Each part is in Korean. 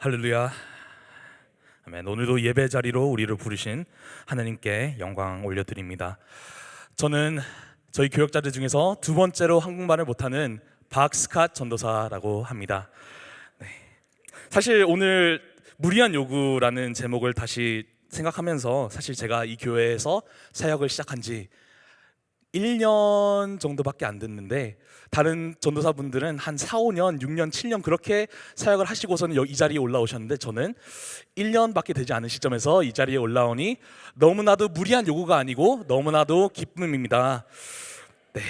할렐루야. 아멘. 오늘도 예배 자리로 우리를 부르신 하나님께 영광 올려드립니다. 저는 저희 교역자들 중에서 두 번째로 한국말을 못하는 박스캇 전도사라고 합니다. 네. 사실 오늘 무리한 요구라는 제목을 다시 생각하면서 사실 제가 이 교회에서 사역을 시작한 지 1년 정도밖에 안 됐는데 다른 전도사분들은 한 4, 5년, 6년, 7년 그렇게 사역을 하시고서는 이 자리에 올라오셨는데 저는 1년밖에 되지 않은 시점에서 이 자리에 올라오니 너무나도 무리한 요구가 아니고 너무나도 기쁨입니다. 네,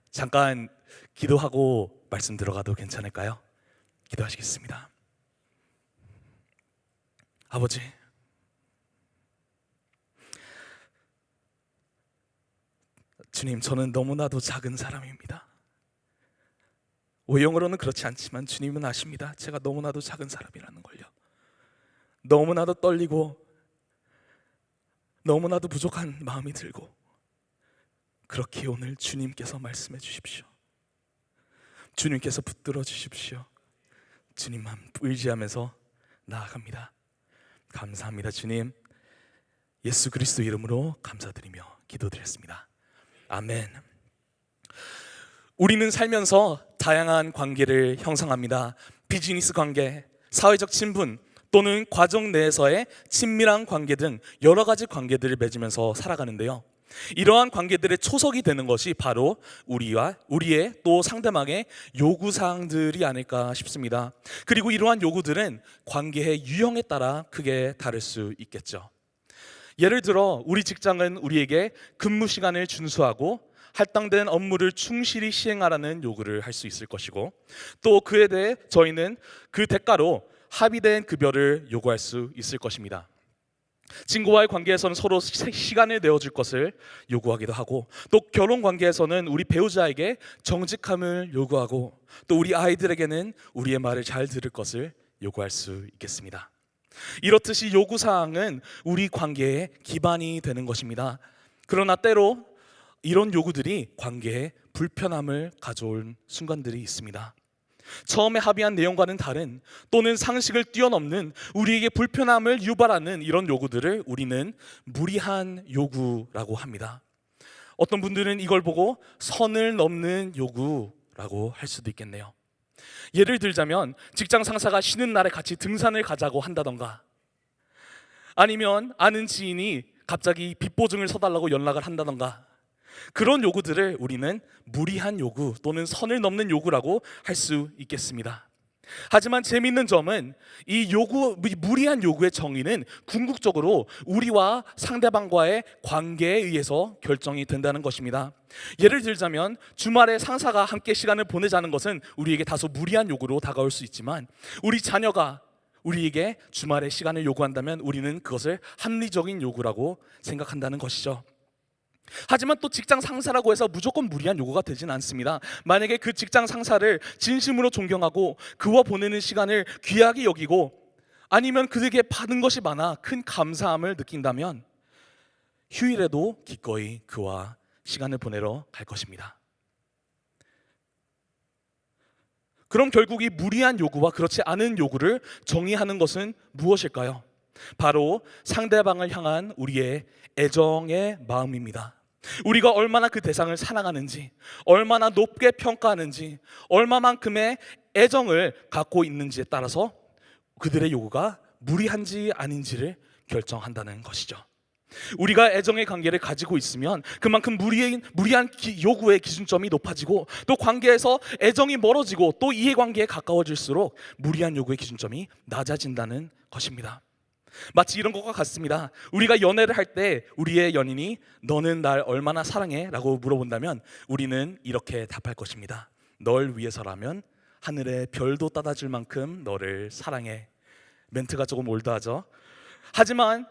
잠깐 기도하고 말씀 들어가도 괜찮을까요? 기도하시겠습니다. 아버지, 주님, 저는 너무나도 작은 사람입니다. 외형으로는 그렇지 않지만 주님은 아십니다. 제가 너무나도 작은 사람이라는 걸요. 너무나도 떨리고 너무나도 부족한 마음이 들고 그렇게 오늘 주님께서 말씀해 주십시오. 주님께서 붙들어 주십시오. 주님만 의지하면서 나아갑니다. 감사합니다. 주님, 예수 그리스도 이름으로 감사드리며 기도드렸습니다. 아멘. 우리는 살면서 다양한 관계를 형성합니다. 비즈니스 관계, 사회적 친분 또는 과정 내에서의 친밀한 관계 등 여러 가지 관계들을 맺으면서 살아가는데요. 이러한 관계들의 초석이 되는 것이 바로 우리의 또 상대방의 요구사항들이 아닐까 싶습니다. 그리고 이러한 요구들은 관계의 유형에 따라 크게 다를 수 있겠죠. 예를 들어 우리 직장은 우리에게 근무 시간을 준수하고 할당된 업무를 충실히 시행하라는 요구를 할 수 있을 것이고, 또 그에 대해 저희는 그 대가로 합의된 급여를 요구할 수 있을 것입니다. 친구와의 관계에서는 서로 시간을 내어줄 것을 요구하기도 하고, 또 결혼 관계에서는 우리 배우자에게 정직함을 요구하고, 또 우리 아이들에게는 우리의 말을 잘 들을 것을 요구할 수 있겠습니다. 이렇듯이 요구사항은 우리 관계의 기반이 되는 것입니다. 그러나 때로 이런 요구들이 관계에 불편함을 가져올 순간들이 있습니다. 처음에 합의한 내용과는 다른 또는 상식을 뛰어넘는 우리에게 불편함을 유발하는 이런 요구들을 우리는 무리한 요구라고 합니다. 어떤 분들은 이걸 보고 선을 넘는 요구라고 할 수도 있겠네요. 예를 들자면 직장 상사가 쉬는 날에 같이 등산을 가자고 한다던가, 아니면 아는 지인이 갑자기 빚 보증을 서달라고 연락을 한다던가, 그런 요구들을 우리는 무리한 요구 또는 선을 넘는 요구라고 할 수 있겠습니다. 하지만 재미있는 점은 이 무리한 요구의 정의는 궁극적으로 우리와 상대방과의 관계에 의해서 결정이 된다는 것입니다. 예를 들자면 주말에 상사가 함께 시간을 보내자는 것은 우리에게 다소 무리한 요구로 다가올 수 있지만, 우리 자녀가 우리에게 주말에 시간을 요구한다면 우리는 그것을 합리적인 요구라고 생각한다는 것이죠. 하지만 또 직장 상사라고 해서 무조건 무리한 요구가 되진 않습니다. 만약에 그 직장 상사를 진심으로 존경하고 그와 보내는 시간을 귀하게 여기고, 아니면 그에게 받은 것이 많아 큰 감사함을 느낀다면 휴일에도 기꺼이 그와 시간을 보내러 갈 것입니다. 그럼 결국 이 무리한 요구와 그렇지 않은 요구를 정의하는 것은 무엇일까요? 바로 상대방을 향한 우리의 애정의 마음입니다. 우리가 얼마나 그 대상을 사랑하는지, 얼마나 높게 평가하는지, 얼마만큼의 애정을 갖고 있는지에 따라서 그들의 요구가 무리한지 아닌지를 결정한다는 것이죠. 우리가 애정의 관계를 가지고 있으면 그만큼 무리한 요구의 기준점이 높아지고, 또 관계에서 애정이 멀어지고 또 이해관계에 가까워질수록 무리한 요구의 기준점이 낮아진다는 것입니다. 마치 이런 것과 같습니다. 우리가 연애를 할 때 우리의 연인이 너는 날 얼마나 사랑해? 라고 물어본다면 우리는 이렇게 답할 것입니다. 널 위해서라면 하늘의 별도 따다 줄 만큼 너를 사랑해. 멘트가 조금 올드하죠. 하지만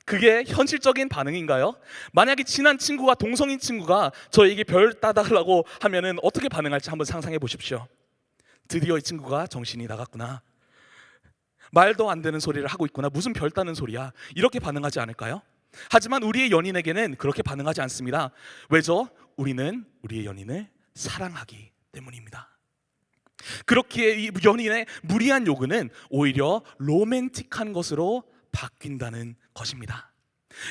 그게 현실적인 반응인가요? 만약에 친한 친구가, 동성인 친구가 저에게 별 따달라고 하면은 어떻게 반응할지 한번 상상해 보십시오. 드디어 이 친구가 정신이 나갔구나, 말도 안 되는 소리를 하고 있구나, 무슨 별 따는 소리야, 이렇게 반응하지 않을까요? 하지만 우리의 연인에게는 그렇게 반응하지 않습니다. 왜죠? 우리는 우리의 연인을 사랑하기 때문입니다. 그렇기에 이 연인의 무리한 요구는 오히려 로맨틱한 것으로 바뀐다는 것입니다.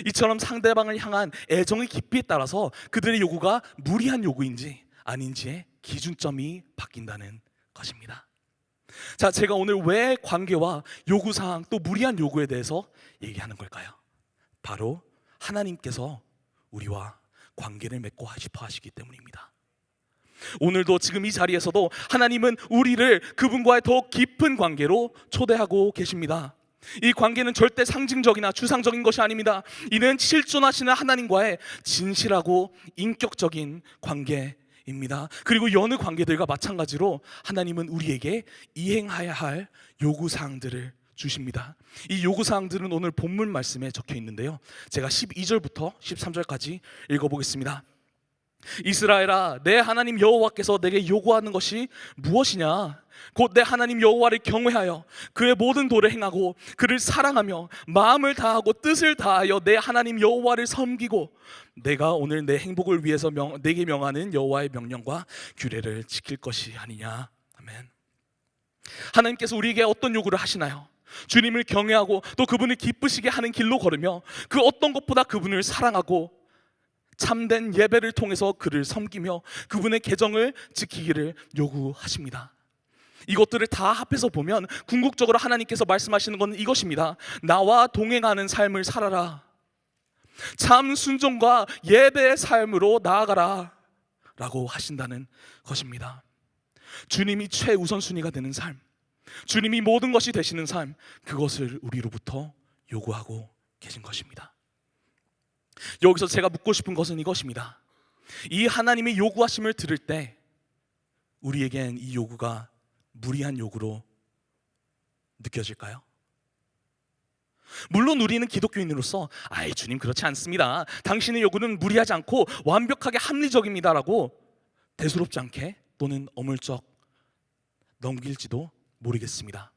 이처럼 상대방을 향한 애정의 깊이에 따라서 그들의 요구가 무리한 요구인지 아닌지의 기준점이 바뀐다는 것입니다. 자, 제가 오늘 왜 관계와 요구사항 또 무리한 요구에 대해서 얘기하는 걸까요? 바로 하나님께서 우리와 관계를 맺고 싶어 하시기 때문입니다. 오늘도 지금 이 자리에서도 하나님은 우리를 그분과의 더 깊은 관계로 초대하고 계십니다. 이 관계는 절대 상징적이나 추상적인 것이 아닙니다. 이는 실존하시는 하나님과의 진실하고 인격적인 관계입니다. 그리고 여느 관계들과 마찬가지로 하나님은 우리에게 이행해야 할 요구사항들을 주십니다. 이 요구사항들은 오늘 본문 말씀에 적혀 있는데요, 제가 12절부터 13절까지 읽어보겠습니다. 이스라엘아, 내 하나님 여호와께서 내게 요구하는 것이 무엇이냐? 곧 내 하나님 여호와를 경외하여 그의 모든 도를 행하고 그를 사랑하며 마음을 다하고 뜻을 다하여 내 하나님 여호와를 섬기고 내가 오늘 내 행복을 위해서 내게 명하는 여호와의 명령과 규례를 지킬 것이 아니냐. 아멘. 하나님께서 우리에게 어떤 요구를 하시나요? 주님을 경외하고 또 그분을 기쁘시게 하는 길로 걸으며 그 어떤 것보다 그분을 사랑하고 참된 예배를 통해서 그를 섬기며 그분의 계정을 지키기를 요구하십니다. 이것들을 다 합해서 보면 궁극적으로 하나님께서 말씀하시는 것은 이것입니다. 나와 동행하는 삶을 살아라. 참 순종과 예배의 삶으로 나아가라 라고 하신다는 것입니다. 주님이 최우선순위가 되는 삶, 주님이 모든 것이 되시는 삶, 그것을 우리로부터 요구하고 계신 것입니다. 여기서 제가 묻고 싶은 것은 이것입니다. 이 하나님의 요구하심을 들을 때 우리에겐 이 요구가 무리한 요구로 느껴질까요? 물론 우리는 기독교인으로서 주님 그렇지 않습니다, 당신의 요구는 무리하지 않고 완벽하게 합리적입니다 라고 대수롭지 않게 또는 어물쩍 넘길지도 모르겠습니다.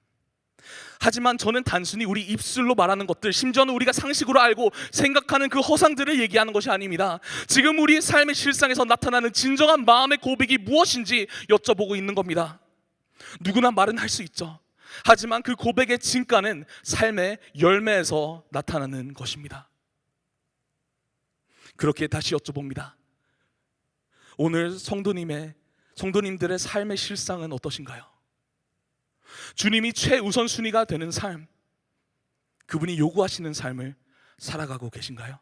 하지만 저는 단순히 우리 입술로 말하는 것들, 심지어는 우리가 상식으로 알고 생각하는 그 허상들을 얘기하는 것이 아닙니다. 지금 우리 삶의 실상에서 나타나는 진정한 마음의 고백이 무엇인지 여쭤보고 있는 겁니다. 누구나 말은 할 수 있죠. 하지만 그 고백의 진가는 삶의 열매에서 나타나는 것입니다. 그렇게 다시 여쭤봅니다. 오늘 성도님들의 삶의 실상은 어떠신가요? 주님이 최우선순위가 되는 삶, 그분이 요구하시는 삶을 살아가고 계신가요?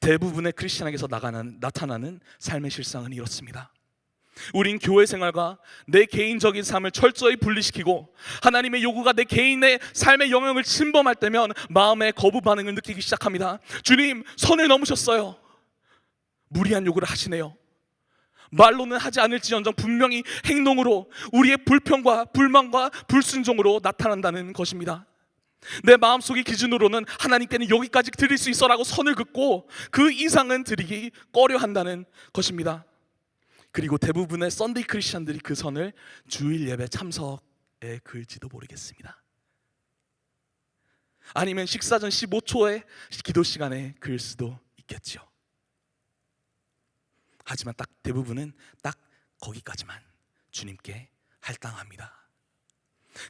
대부분의 크리스찬에게서 나타나는 삶의 실상은 이렇습니다. 우린 교회 생활과 내 개인적인 삶을 철저히 분리시키고 하나님의 요구가 내 개인의 삶의 영역을 침범할 때면 마음의 거부 반응을 느끼기 시작합니다. 주님, 선을 넘으셨어요. 무리한 요구를 하시네요. 말로는 하지 않을지언정 분명히 행동으로 우리의 불평과 불만과 불순종으로 나타난다는 것입니다. 내 마음속의 기준으로는 하나님께는 여기까지 드릴 수 있어라고 선을 긋고 그 이상은 드리기 꺼려한다는 것입니다. 그리고 대부분의 썬데이 크리스찬들이 그 선을 주일 예배 참석에 그을지도 모르겠습니다. 아니면 식사 전 15초의 기도 시간에 그을 수도 있겠죠. 하지만 대부분은 딱 거기까지만 주님께 할당합니다.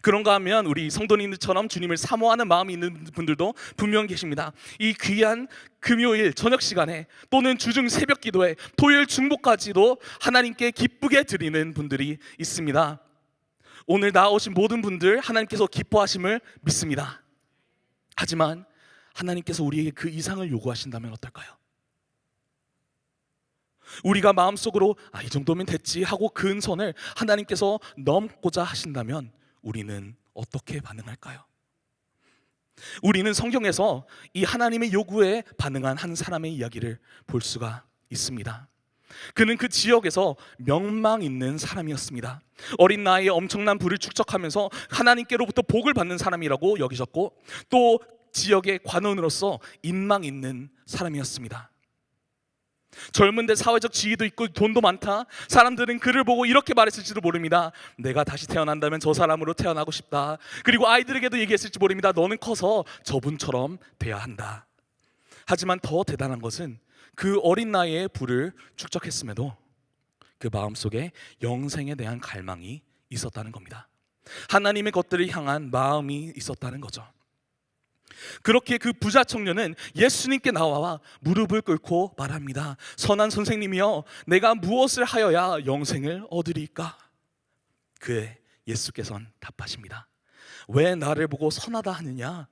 그런가 하면 우리 성도님들처럼 주님을 사모하는 마음이 있는 분들도 분명 계십니다. 이 귀한 금요일 저녁 시간에 또는 주중 새벽 기도에 토요일 중보까지도 하나님께 기쁘게 드리는 분들이 있습니다. 오늘 나오신 모든 분들 하나님께서 기뻐하심을 믿습니다. 하지만 하나님께서 우리에게 그 이상을 요구하신다면 어떨까요? 우리가 마음속으로 이 정도면 됐지 하고 그은 선을 하나님께서 넘고자 하신다면 우리는 어떻게 반응할까요? 우리는 성경에서 이 하나님의 요구에 반응한 한 사람의 이야기를 볼 수가 있습니다. 그는 그 지역에서 명망 있는 사람이었습니다. 어린 나이에 엄청난 부를 축적하면서 하나님께로부터 복을 받는 사람이라고 여기셨고 또 지역의 관원으로서 인망 있는 사람이었습니다. 젊은데 사회적 지위도 있고 돈도 많다. 사람들은 그를 보고 이렇게 말했을지도 모릅니다. 내가 다시 태어난다면 저 사람으로 태어나고 싶다. 그리고 아이들에게도 얘기했을지 모릅니다. 너는 커서 저분처럼 돼야 한다. 하지만 더 대단한 것은 그 어린 나이에 부를 축적했음에도 그 마음속에 영생에 대한 갈망이 있었다는 겁니다. 하나님의 것들을 향한 마음이 있었다는 거죠. 그렇게 그 부자 청년은 예수님께 나와 무릎을 꿇고 말합니다. 선한 선생님이여, 내가 무엇을 하여야 영생을 얻으리까? 그에 예수께서는 답하십니다. 왜 나를 보고 선하다 하느냐?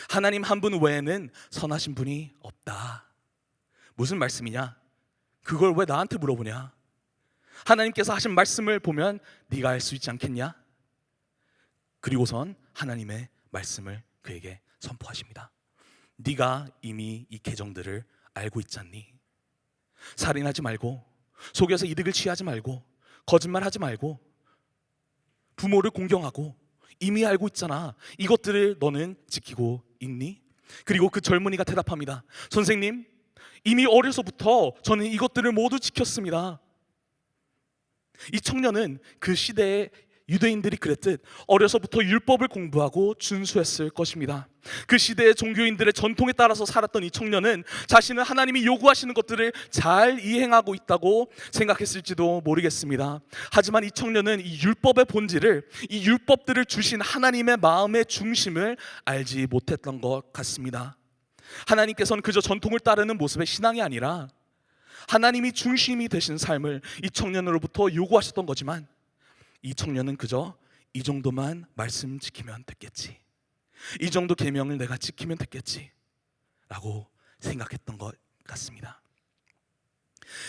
하나님 한 분 외에는 선하신 분이 없다. 무슨 말씀이냐? 그걸 왜 나한테 물어보냐? 하나님께서 하신 말씀을 보면 네가 알 수 있지 않겠냐? 그리고선 하나님의 말씀을 그에게 선포하십니다. 네가 이미 이 계정들을 알고 있지 않니? 살인하지 말고, 속여서 이득을 취하지 말고, 거짓말하지 말고, 부모를 공경하고, 이미 알고 있잖아. 이것들을 너는 지키고 있니? 그리고 그 젊은이가 대답합니다. 선생님, 이미 어려서부터 저는 이것들을 모두 지켰습니다. 이 청년은 그 시대의 유대인들이 그랬듯 어려서부터 율법을 공부하고 준수했을 것입니다. 그 시대의 종교인들의 전통에 따라서 살았던 이 청년은 자신은 하나님이 요구하시는 것들을 잘 이행하고 있다고 생각했을지도 모르겠습니다. 하지만 이 청년은 이 율법의 본질을, 이 율법들을 주신 하나님의 마음의 중심을 알지 못했던 것 같습니다. 하나님께서는 그저 전통을 따르는 모습의 신앙이 아니라 하나님이 중심이 되신 삶을 이 청년으로부터 요구하셨던 거지만, 이 청년은 그저 이 정도만 말씀 지키면 됐겠지, 이 정도 계명을 내가 지키면 됐겠지 라고 생각했던 것 같습니다.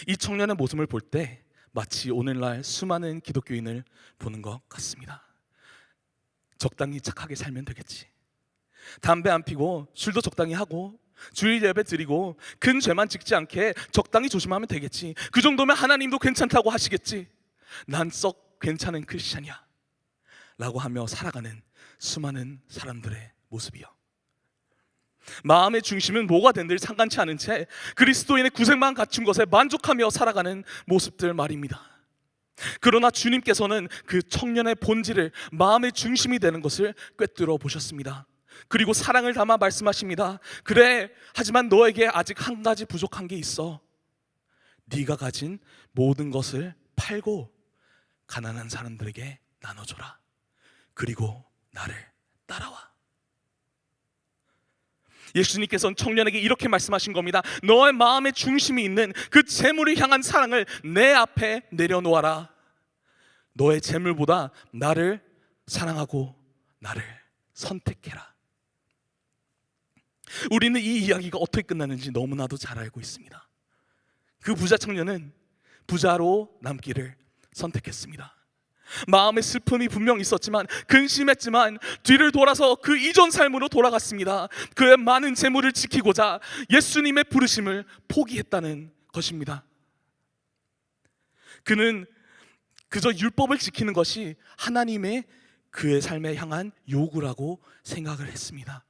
이 청년의 모습을 볼 때 마치 오늘날 수많은 기독교인을 보는 것 같습니다. 적당히 착하게 살면 되겠지, 담배 안 피고 술도 적당히 하고 주일 예배 드리고 큰 죄만 짓지 않게 적당히 조심하면 되겠지, 그 정도면 하나님도 괜찮다고 하시겠지, 난 썩 괜찮은 크리스찬이야 라고 하며 살아가는 수많은 사람들의 모습이요. 마음의 중심은 뭐가 된들 상관치 않은 채 그리스도인의 구색만 갖춘 것에 만족하며 살아가는 모습들 말입니다. 그러나 주님께서는 그 청년의 본질을, 마음의 중심이 되는 것을 꿰뚫어 보셨습니다. 그리고 사랑을 담아 말씀하십니다. 그래, 하지만 너에게 아직 한 가지 부족한 게 있어. 네가 가진 모든 것을 팔고 가난한 사람들에게 나눠줘라. 그리고 나를 따라와. 예수님께서는 청년에게 이렇게 말씀하신 겁니다. 너의 마음의 중심이 있는 그 재물을 향한 사랑을 내 앞에 내려놓아라. 너의 재물보다 나를 사랑하고 나를 선택해라. 우리는 이 이야기가 어떻게 끝나는지 너무나도 잘 알고 있습니다. 그 부자 청년은 부자로 남기를 선택했습니다. 마음의 슬픔이 분명 있었지만, 근심했지만 뒤를 돌아서 그 이전 삶으로 돌아갔습니다. 그의 많은 재물을 지키고자 예수님의 부르심을 포기했다는 것입니다. 그는 그저 율법을 지키는 것이 하나님의 그의 삶에 향한 요구라고 생각을 했습니다.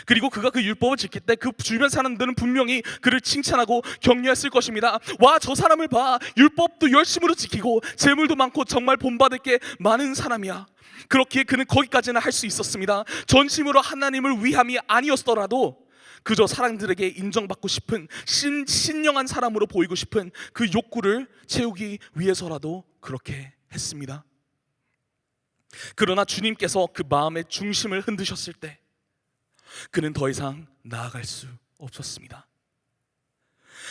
그리고 그가 그 율법을 지킬 때 그 주변 사람들은 분명히 그를 칭찬하고 격려했을 것입니다. 와, 저 사람을 봐, 율법도 열심으로 지키고 재물도 많고 정말 본받을 게 많은 사람이야. 그렇기에 그는 거기까지는 할 수 있었습니다. 전심으로 하나님을 위함이 아니었더라도 그저 사람들에게 인정받고 싶은 신령한 사람으로 보이고 싶은 그 욕구를 채우기 위해서라도 그렇게 했습니다. 그러나 주님께서 그 마음의 중심을 흔드셨을 때 그는 더 이상 나아갈 수 없었습니다.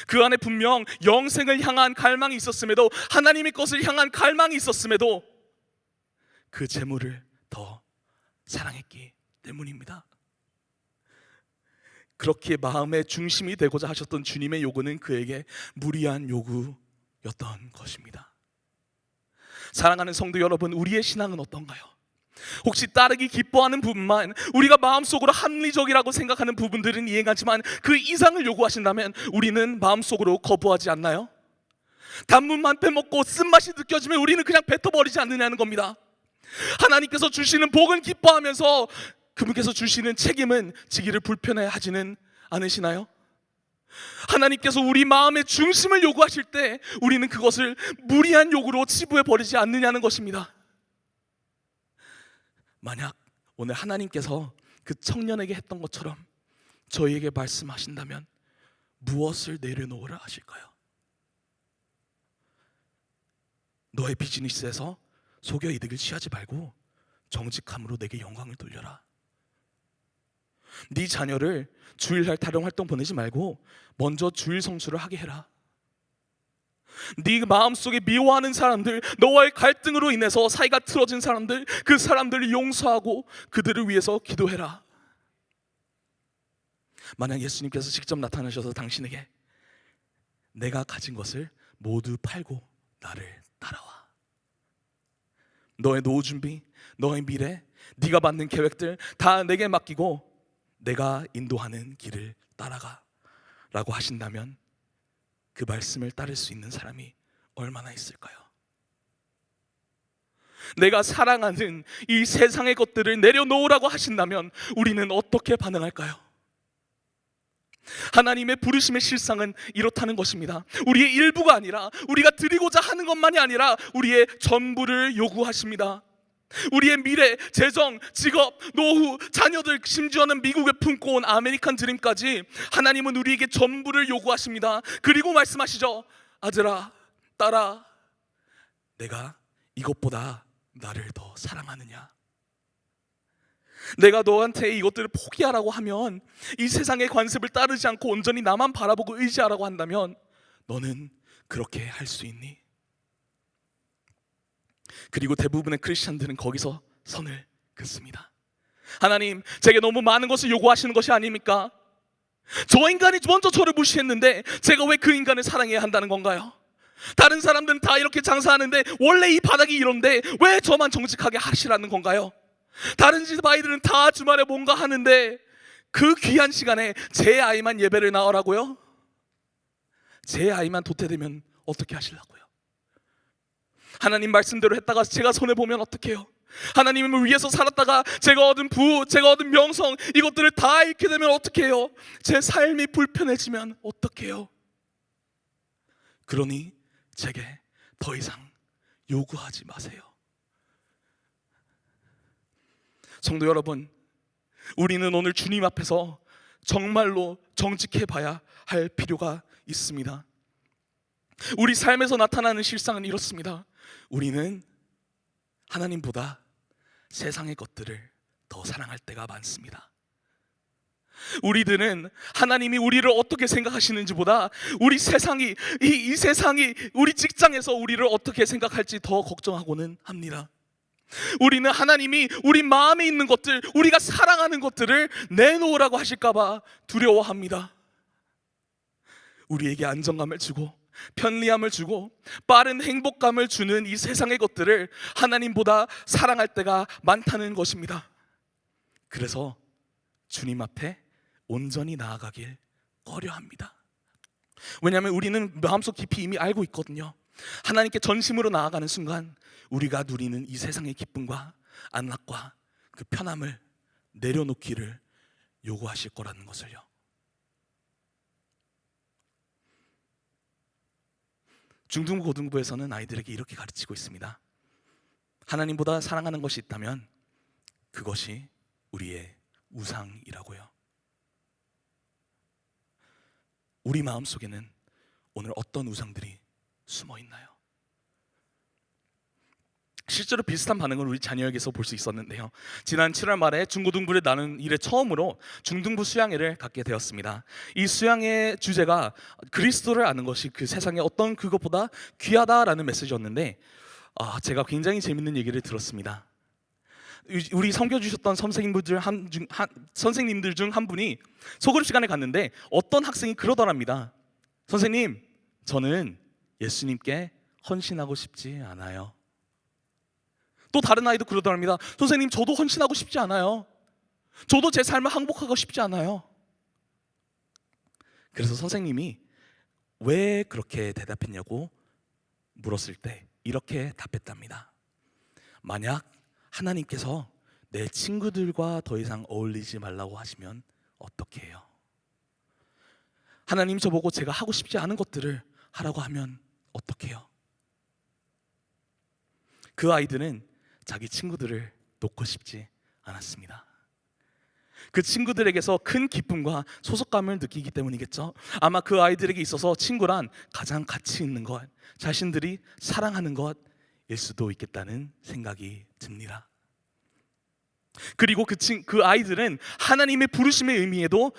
그 안에 분명 영생을 향한 갈망이 있었음에도, 하나님의 것을 향한 갈망이 있었음에도 그 재물을 더 사랑했기 때문입니다. 그렇게 마음의 중심이 되고자 하셨던 주님의 요구는 그에게 무리한 요구였던 것입니다. 사랑하는 성도 여러분, 우리의 신앙은 어떤가요? 혹시 따르기 기뻐하는 부분만, 우리가 마음속으로 합리적이라고 생각하는 부분들은 이해하지만 그 이상을 요구하신다면 우리는 마음속으로 거부하지 않나요? 단문만 빼먹고 쓴맛이 느껴지면 우리는 그냥 뱉어버리지 않느냐는 겁니다. 하나님께서 주시는 복은 기뻐하면서 그분께서 주시는 책임은 지기를 불편해하지는 않으시나요? 하나님께서 우리 마음의 중심을 요구하실 때 우리는 그것을 무리한 요구로 치부해버리지 않느냐는 것입니다. 만약 오늘 하나님께서 그 청년에게 했던 것처럼 저희에게 말씀하신다면 무엇을 내려놓으라 하실까요? 너의 비즈니스에서 속여 이득을 취하지 말고 정직함으로 내게 영광을 돌려라. 네 자녀를 주일날 다른 활동 보내지 말고 먼저 주일 성수를 하게 해라. 네 마음속에 미워하는 사람들, 너와의 갈등으로 인해서 사이가 틀어진 사람들, 그 사람들을 용서하고 그들을 위해서 기도해라. 만약 예수님께서 직접 나타나셔서 당신에게 내가 가진 것을 모두 팔고 나를 따라와, 너의 노후 준비, 너의 미래, 네가 받는 계획들 다 내게 맡기고 내가 인도하는 길을 따라가 라고 하신다면 그 말씀을 따를 수 있는 사람이 얼마나 있을까요? 내가 사랑하는 이 세상의 것들을 내려놓으라고 하신다면 우리는 어떻게 반응할까요? 하나님의 부르심의 실상은 이렇다는 것입니다. 우리의 일부가 아니라, 우리가 드리고자 하는 것만이 아니라 우리의 전부를 요구하십니다. 우리의 미래, 재정, 직업, 노후, 자녀들, 심지어는 미국에 품고 온 아메리칸 드림까지 하나님은 우리에게 전부를 요구하십니다. 그리고 말씀하시죠. 아들아, 딸아, 내가 이것보다 나를 더 사랑하느냐? 내가 너한테 이것들을 포기하라고 하면, 이 세상의 관습을 따르지 않고 온전히 나만 바라보고 의지하라고 한다면 너는 그렇게 할 수 있니? 그리고 대부분의 크리스찬들은 거기서 선을 긋습니다. 하나님, 제게 너무 많은 것을 요구하시는 것이 아닙니까? 저 인간이 먼저 저를 무시했는데 제가 왜 그 인간을 사랑해야 한다는 건가요? 다른 사람들은 다 이렇게 장사하는데 원래 이 바닥이 이런데 왜 저만 정직하게 하시라는 건가요? 다른 집 아이들은 다 주말에 뭔가 하는데 그 귀한 시간에 제 아이만 예배를 나오라고요? 제 아이만 도태되면 어떻게 하시려고요? 하나님 말씀대로 했다가 제가 손해보면 어떡해요? 하나님을 위해서 살았다가 제가 얻은 부, 제가 얻은 명성, 이것들을 다 잃게 되면 어떡해요? 제 삶이 불편해지면 어떡해요? 그러니 제게 더 이상 요구하지 마세요. 성도 여러분, 우리는 오늘 주님 앞에서 정말로 정직해 봐야 할 필요가 있습니다. 우리 삶에서 나타나는 실상은 이렇습니다. 우리는 하나님보다 세상의 것들을 더 사랑할 때가 많습니다. 우리들은 하나님이 우리를 어떻게 생각하시는지보다 우리 세상이, 이 세상이 우리 직장에서 우리를 어떻게 생각할지 더 걱정하고는 합니다. 우리는 하나님이 우리 마음에 있는 것들, 우리가 사랑하는 것들을 내놓으라고 하실까봐 두려워합니다. 우리에게 안정감을 주고 편리함을 주고 빠른 행복감을 주는 이 세상의 것들을 하나님보다 사랑할 때가 많다는 것입니다. 그래서 주님 앞에 온전히 나아가길 꺼려합니다. 왜냐하면 우리는 마음속 깊이 이미 알고 있거든요. 하나님께 전심으로 나아가는 순간 우리가 누리는 이 세상의 기쁨과 안락과 그 편함을 내려놓기를 요구하실 거라는 것을요. 중등부, 고등부에서는 아이들에게 이렇게 가르치고 있습니다. 하나님보다 사랑하는 것이 있다면 그것이 우리의 우상이라고요. 우리 마음속에는 오늘 어떤 우상들이 숨어 있나요? 실제로 비슷한 반응을 우리 자녀에게서 볼 수 있었는데요. 지난 7월 말에 중고등부를 나눈 이래 처음으로 중등부 수양회를 갖게 되었습니다. 이 수양회 주제가 그리스도를 아는 것이 그 세상에 어떤 그것보다 귀하다라는 메시지였는데, 제가 굉장히 재밌는 얘기를 들었습니다. 우리 섬겨주셨던 선생님들 중 한 분이 소그룹 시간에 갔는데 어떤 학생이 그러더랍니다. 선생님, 저는 예수님께 헌신하고 싶지 않아요. 또 다른 아이도 그러더랍니다. 선생님, 저도 헌신하고 싶지 않아요. 저도 제 삶을 항복하고 싶지 않아요. 그래서 선생님이 왜 그렇게 대답했냐고 물었을 때 이렇게 답했답니다. 만약 하나님께서 내 친구들과 더 이상 어울리지 말라고 하시면 어떻게 해요? 하나님 저보고 제가 하고 싶지 않은 것들을 하라고 하면 어떻게 해요? 그 아이들은 자기 친구들을 놓고 싶지 않았습니다. 그 친구들에게서 큰 기쁨과 소속감을 느끼기 때문이겠죠. 아마 그 아이들에게 있어서 친구란 가장 가치 있는 것, 자신들이 사랑하는 것, 수도 있겠다는 생각이 듭니다. 그리고 그 아이들은 하나님의 부르심의 의미에도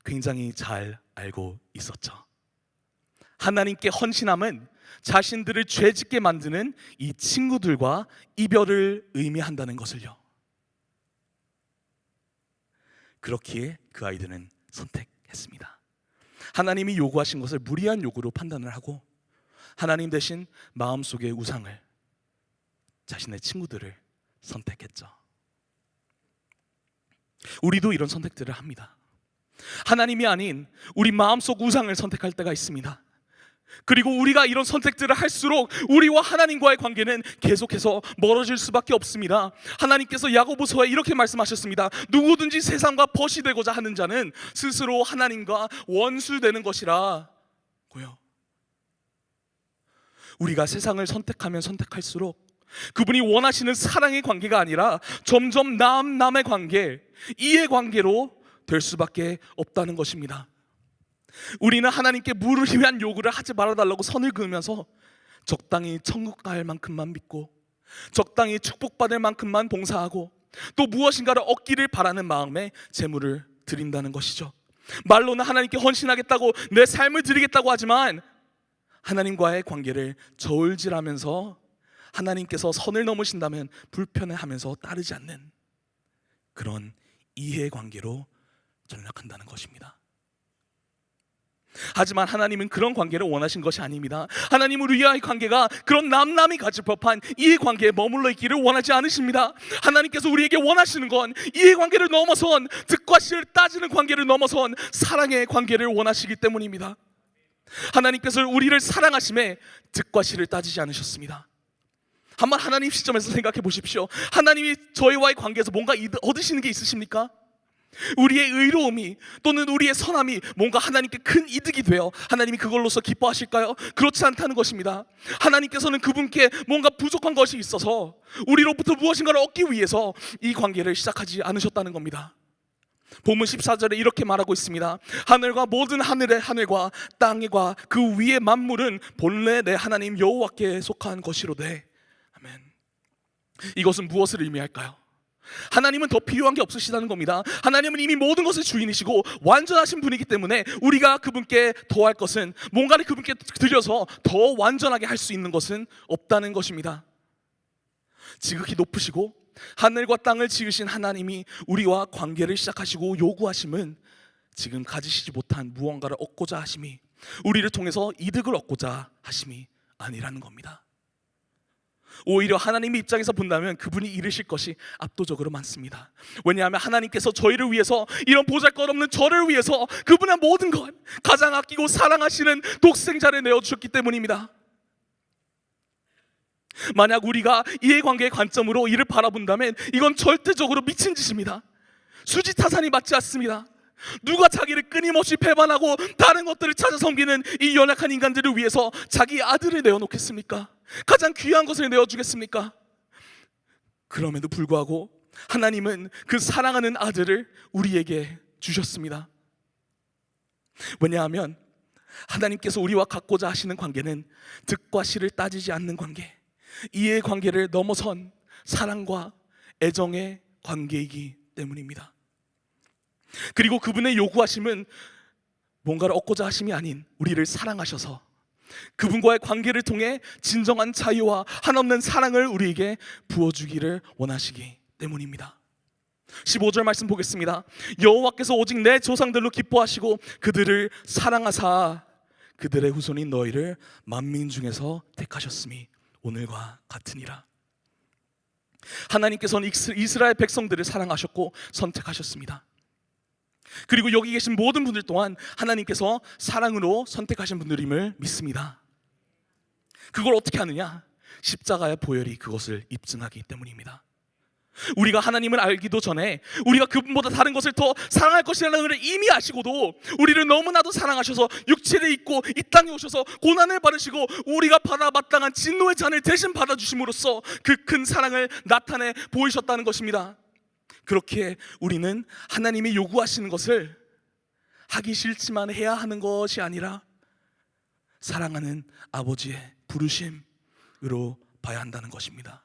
굉장히 잘 알고 있었죠. 하나님께 헌신함은 자신들을 죄짓게 만드는 이 친구들과 이별을 의미한다는 것을요. 그렇기에 그 아이들은 선택했습니다. 하나님이 요구하신 것을 무리한 요구로 판단을 하고 하나님 대신 마음속의 우상을, 자신의 친구들을 선택했죠. 우리도 이런 선택들을 합니다. 하나님이 아닌 우리 마음속 우상을 선택할 때가 있습니다. 그리고 우리가 이런 선택들을 할수록 우리와 하나님과의 관계는 계속해서 멀어질 수밖에 없습니다. 하나님께서 야고보서에 이렇게 말씀하셨습니다. 누구든지 세상과 벗이 되고자 하는 자는 스스로 하나님과 원수되는 것이라고요. 우리가 세상을 선택하면 선택할수록 그분이 원하시는 사랑의 관계가 아니라 점점 남의 관계, 이해관계로 될 수밖에 없다는 것입니다. 우리는 하나님께 물을 위한 요구를 하지 말아달라고 선을 그으면서 적당히 천국 갈 만큼만 믿고 적당히 축복받을 만큼만 봉사하고 또 무엇인가를 얻기를 바라는 마음에 제물을 드린다는 것이죠. 말로는 하나님께 헌신하겠다고 내 삶을 드리겠다고 하지만 하나님과의 관계를 저울질하면서 하나님께서 선을 넘으신다면 불편해하면서 따르지 않는 그런 이해관계로 전락한다는 것입니다. 하지만 하나님은 그런 관계를 원하신 것이 아닙니다. 하나님은 우리와의 관계가 그런 남남이 가질 법한 이해관계에 머물러 있기를 원하지 않으십니다. 하나님께서 우리에게 원하시는 건 이해관계를 넘어선, 득과 실을 따지는 관계를 넘어선 사랑의 관계를 원하시기 때문입니다. 하나님께서 우리를 사랑하심에 득과 실을 따지지 않으셨습니다. 한번 하나님 시점에서 생각해 보십시오. 하나님이 저희와의 관계에서 뭔가 얻으시는 게 있으십니까? 우리의 의로움이 또는 우리의 선함이 뭔가 하나님께 큰 이득이 되어 하나님이 그걸로서 기뻐하실까요? 그렇지 않다는 것입니다. 하나님께서는 그분께 뭔가 부족한 것이 있어서 우리로부터 무엇인가를 얻기 위해서 이 관계를 시작하지 않으셨다는 겁니다. 본문 14절에 이렇게 말하고 있습니다. 하늘과 모든 하늘의 하늘과 땅과 그 위의 만물은 본래 내 하나님 여호와께 속한 것이로되. 아멘. 이것은 무엇을 의미할까요? 하나님은 더 필요한 게 없으시다는 겁니다. 하나님은 이미 모든 것의 주인이시고 완전하신 분이기 때문에 우리가 그분께 더할 것은, 뭔가를 그분께 드려서 더 완전하게 할 수 있는 것은 없다는 것입니다. 지극히 높으시고 하늘과 땅을 지으신 하나님이 우리와 관계를 시작하시고 요구하심은 지금 가지시지 못한 무언가를 얻고자 하심이, 우리를 통해서 이득을 얻고자 하심이 아니라는 겁니다. 오히려 하나님의 입장에서 본다면 그분이 이루실 것이 압도적으로 많습니다. 왜냐하면 하나님께서 저희를 위해서, 이런 보잘것없는 저를 위해서 그분의 모든 것, 가장 아끼고 사랑하시는 독생자를 내어주셨기 때문입니다. 만약 우리가 이해관계의 관점으로 이를 바라본다면 이건 절대적으로 미친 짓입니다. 수지타산이 맞지 않습니다. 누가 자기를 끊임없이 배반하고 다른 것들을 찾아 섬기는 이 연약한 인간들을 위해서 자기 아들을 내어놓겠습니까? 가장 귀한 것을 내어주겠습니까? 그럼에도 불구하고 하나님은 그 사랑하는 아들을 우리에게 주셨습니다. 왜냐하면 하나님께서 우리와 갖고자 하시는 관계는 득과 실을 따지지 않는 관계, 이해의 관계를 넘어선 사랑과 애정의 관계이기 때문입니다. 그리고 그분의 요구하심은 뭔가를 얻고자 하심이 아닌 우리를 사랑하셔서 그분과의 관계를 통해 진정한 자유와 한없는 사랑을 우리에게 부어주기를 원하시기 때문입니다. 15절 말씀 보겠습니다. 여호와께서 오직 내 조상들로 기뻐하시고 그들을 사랑하사 그들의 후손인 너희를 만민 중에서 택하셨음이 오늘과 같으니라. 하나님께서는 이스라엘 백성들을 사랑하셨고 선택하셨습니다. 그리고 여기 계신 모든 분들 또한 하나님께서 사랑으로 선택하신 분들임을 믿습니다. 그걸 어떻게 하느냐? 십자가의 보혈이 그것을 입증하기 때문입니다. 우리가 하나님을 알기도 전에 우리가 그분보다 다른 것을 더 사랑할 것이라는 것을 이미 아시고도 우리를 너무나도 사랑하셔서 육체를 입고 이 땅에 오셔서 고난을 받으시고 우리가 받아 마땅한 진노의 잔을 대신 받아주심으로써 그 큰 사랑을 나타내 보이셨다는 것입니다. 그렇게 우리는 하나님이 요구하시는 것을 하기 싫지만 해야 하는 것이 아니라 사랑하는 아버지의 부르심으로 봐야 한다는 것입니다.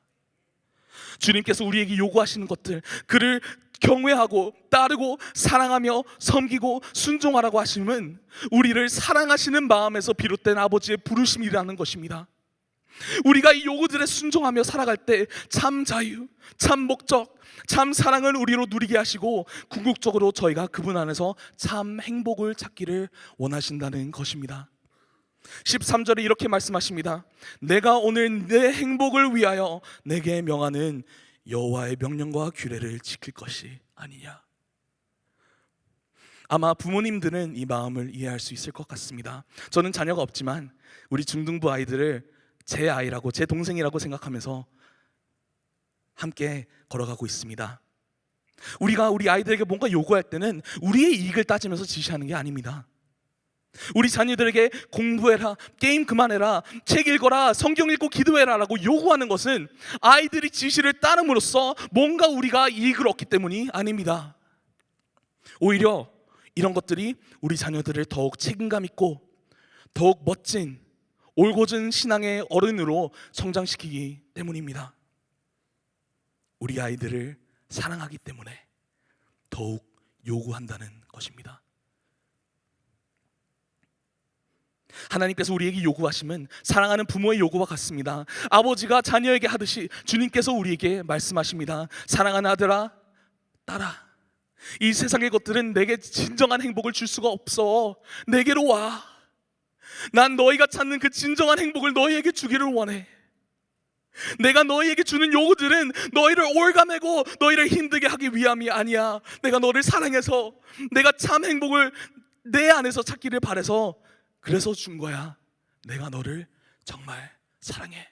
주님께서 우리에게 요구하시는 것들, 그를 경외하고 따르고 사랑하며 섬기고 순종하라고 하심은 우리를 사랑하시는 마음에서 비롯된 아버지의 부르심이라는 것입니다. 우리가 이 요구들에 순종하며 살아갈 때 참 자유, 참 목적, 참 사랑을 우리로 누리게 하시고 궁극적으로 저희가 그분 안에서 참 행복을 찾기를 원하신다는 것입니다. 13절에 이렇게 말씀하십니다. 내가 오늘 내 행복을 위하여 내게 명하는 여호와의 명령과 규례를 지킬 것이 아니냐. 아마 부모님들은 이 마음을 이해할 수 있을 것 같습니다. 저는 자녀가 없지만 우리 중등부 아이들을 제 아이라고, 제 동생이라고 생각하면서 함께 걸어가고 있습니다. 우리가 우리 아이들에게 뭔가 요구할 때는 우리의 이익을 따지면서 지시하는 게 아닙니다. 우리 자녀들에게 공부해라, 게임 그만해라, 책 읽어라, 성경 읽고 기도해라 라고 요구하는 것은 아이들이 지시를 따름으로써 뭔가 우리가 이익을 얻기 때문이 아닙니다. 오히려 이런 것들이 우리 자녀들을 더욱 책임감 있고 더욱 멋진 올곧은 신앙의 어른으로 성장시키기 때문입니다. 우리 아이들을 사랑하기 때문에 더욱 요구한다는 것입니다. 하나님께서 우리에게 요구하심은 사랑하는 부모의 요구와 같습니다. 아버지가 자녀에게 하듯이 주님께서 우리에게 말씀하십니다. 사랑하는 아들아, 딸아, 이 세상의 것들은 내게 진정한 행복을 줄 수가 없어. 내게로 와. 난 너희가 찾는 그 진정한 행복을 너희에게 주기를 원해. 내가 너희에게 주는 요구들은 너희를 올가매고 너희를 힘들게 하기 위함이 아니야. 내가 너를 사랑해서 내가 참 행복을 내 안에서 찾기를 바라서 그래서 준 거야. 내가 너를 정말 사랑해.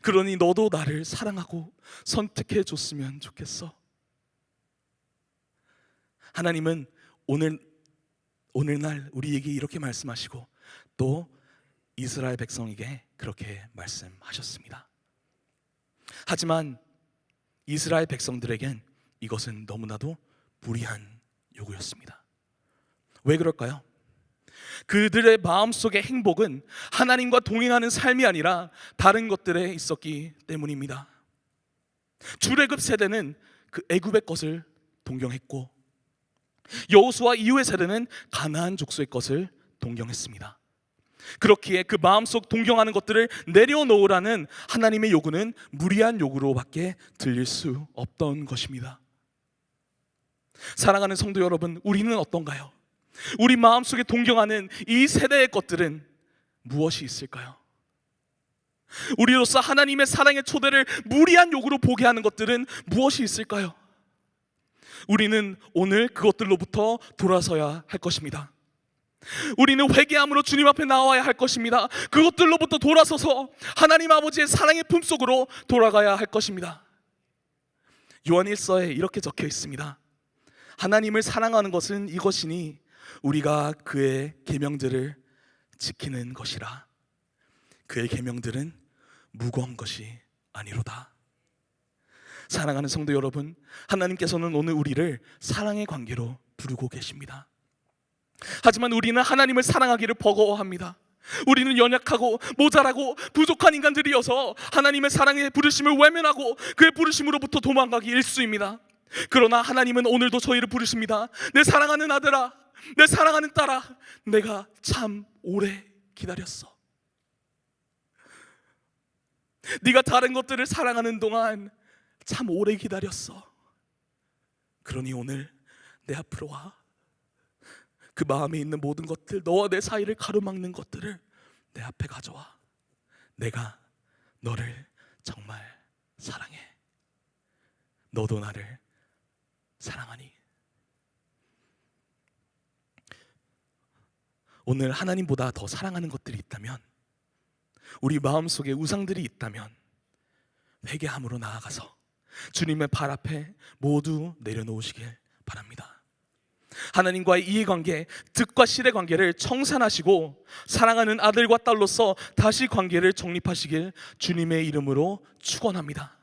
그러니 너도 나를 사랑하고 선택해 줬으면 좋겠어. 하나님은 오늘날 우리에게 이렇게 말씀하시고 또 이스라엘 백성에게 그렇게 말씀하셨습니다. 하지만 이스라엘 백성들에겐 이것은 너무나도 무리한 요구였습니다. 왜 그럴까요? 그들의 마음속의 행복은 하나님과 동행하는 삶이 아니라 다른 것들에 있었기 때문입니다. 출애굽 세대는 그 애굽의 것을 동경했고 여호수아 이후의 세대는 가나안 족속의 것을 동경했습니다. 그렇기에 그 마음속 동경하는 것들을 내려놓으라는 하나님의 요구는 무리한 요구로밖에 들릴 수 없던 것입니다. 사랑하는 성도 여러분, 우리는 어떤가요? 우리 마음속에 동경하는 이 세대의 것들은 무엇이 있을까요? 우리로서 하나님의 사랑의 초대를 무리한 요구로 보게 하는 것들은 무엇이 있을까요? 우리는 오늘 그것들로부터 돌아서야 할 것입니다. 우리는 회개함으로 주님 앞에 나와야 할 것입니다. 그것들로부터 돌아서서 하나님 아버지의 사랑의 품속으로 돌아가야 할 것입니다. 요한 1서에 이렇게 적혀 있습니다. 하나님을 사랑하는 것은 이것이니 우리가 그의 계명들을 지키는 것이라. 그의 계명들은 무거운 것이 아니로다. 사랑하는 성도 여러분, 하나님께서는 오늘 우리를 사랑의 관계로 부르고 계십니다. 하지만 우리는 하나님을 사랑하기를 버거워합니다. 우리는 연약하고 모자라고 부족한 인간들이어서 하나님의 사랑의 부르심을 외면하고 그의 부르심으로부터 도망가기 일쑤입니다. 그러나 하나님은 오늘도 저희를 부르십니다. 내 사랑하는 아들아, 내 사랑하는 딸아, 내가 참 오래 기다렸어. 네가 다른 것들을 사랑하는 동안 참 오래 기다렸어. 그러니 오늘 내 앞으로 와. 그 마음에 있는 모든 것들, 너와 내 사이를 가로막는 것들을 내 앞에 가져와. 내가 너를 정말 사랑해. 너도 나를 사랑하니. 오늘 하나님보다 더 사랑하는 것들이 있다면, 우리 마음속에 우상들이 있다면 회개함으로 나아가서 주님의 발 앞에 모두 내려놓으시길 바랍니다. 하나님과의 이해관계, 득과 실의 관계를 청산하시고 사랑하는 아들과 딸로서 다시 관계를 정립하시길 주님의 이름으로 축원합니다.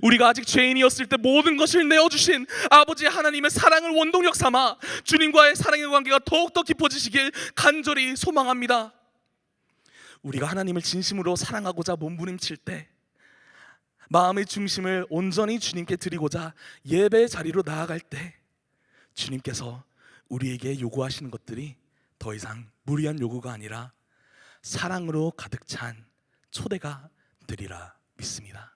우리가 아직 죄인이었을 때 모든 것을 내어주신 아버지 하나님의 사랑을 원동력 삼아 주님과의 사랑의 관계가 더욱더 깊어지시길 간절히 소망합니다. 우리가 하나님을 진심으로 사랑하고자 몸부림칠 때, 마음의 중심을 온전히 주님께 드리고자 예배의 자리로 나아갈 때, 주님께서 우리에게 요구하시는 것들이 더 이상 무리한 요구가 아니라 사랑으로 가득 찬 초대가 되리라 믿습니다.